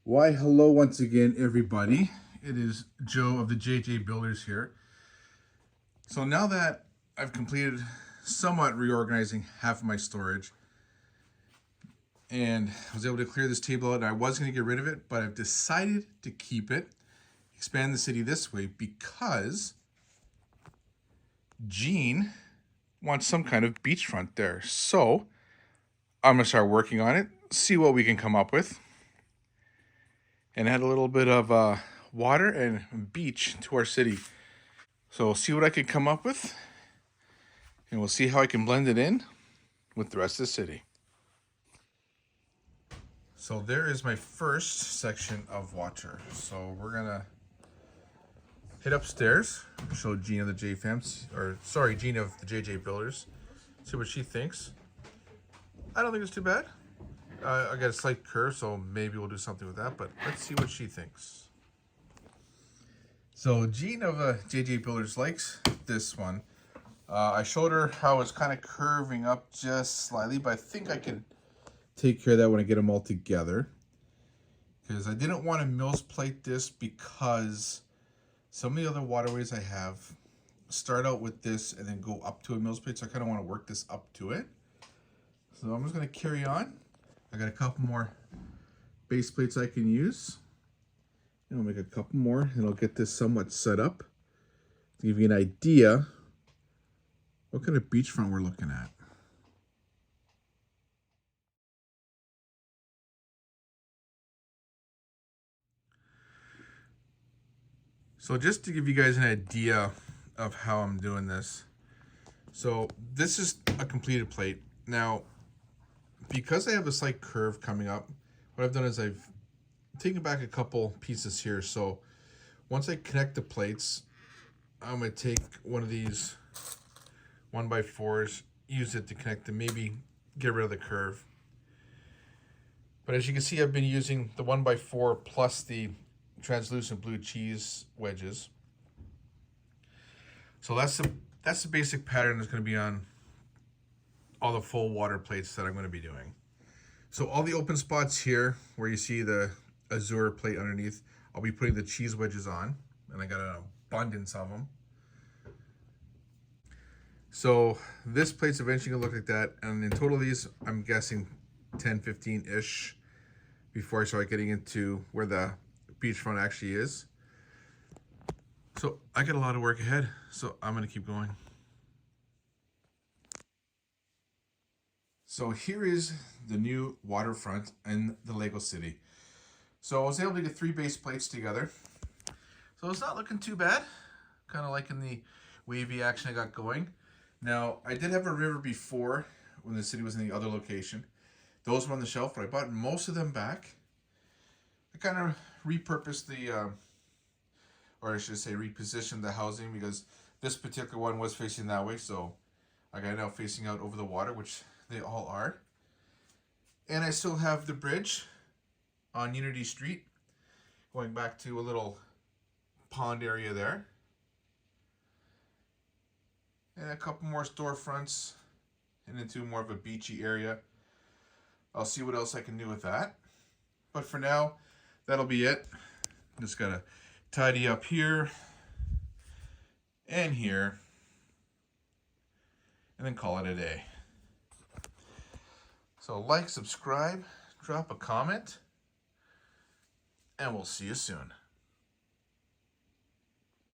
Why, hello once again, everybody. It is Joe of the JJ Builders here. So now that I've completed somewhat reorganizing half of my storage and I was able to clear this table out, and I was going to get rid of it, but I've decided to keep it, expand the city this way because Gene wants some kind of beachfront there. So I'm going to start working on it, see what we can come up with, and add a little bit of water and beach to our city. So see what I can come up with, and we'll see how I can blend it in with the rest of the city. So there is my first section of water. So we're gonna hit upstairs, show Gene of the JFams, or sorry, Gene of the JJ Builders, see what she thinks. I don't think it's too bad. I got a slight curve, so maybe we'll do something with that, but let's see what she thinks. So Gene of JJ Builders likes this one. I showed her how it's kind of curving up just slightly, but I think I can take care of that when I get them all together. Because I didn't want to Mills plate this because some of the other waterways I have start out with this and then go up to a Mills plate, so I kind of want to work this up to it. So I'm just going to carry on. I got a couple more base plates I can use. And I'll make a couple more and I'll get this somewhat set up to give you an idea what kind of beachfront we're looking at. So just to give you guys an idea of how I'm doing this. So this is a completed plate. Now, because I have a slight curve coming up, what I've done is I've taken back a couple pieces here. So once I connect the plates, I'm gonna take one of these 1x4s, use it to connect them, maybe get rid of the curve. But as you can see, I've been using the 1x4 plus the translucent blue cheese wedges. So that's the basic pattern that's going to be on all the full water plates that I'm going to be doing. So all the open spots here where you see the azure plate underneath, I'll be putting the cheese wedges on, and I got an abundance of them. So this plate's eventually gonna look like that, and in total these, I'm guessing 10, 15-ish before I start getting into where the beachfront actually is. So I got a lot of work ahead, so I'm gonna keep going. So here is the new waterfront in the Lego City. So I was able to get 3 base plates together. So it's not looking too bad. Kind of liking the wavy action I got going. Now, I did have a river before when the city was in the other location. Those were on the shelf, but I bought most of them back. I kind of repurposed the, or I should say repositioned the housing, because this particular one was facing that way, so I got it now facing out over the water, which they all are. And I still have the bridge on Unity Street, going back to a little pond area there. And a couple more storefronts and into more of a beachy area. I'll see what else I can do with that. But for now, that'll be it. Just gotta tidy up here and here, and then call it a day. So like, subscribe, drop a comment, and we'll see you soon.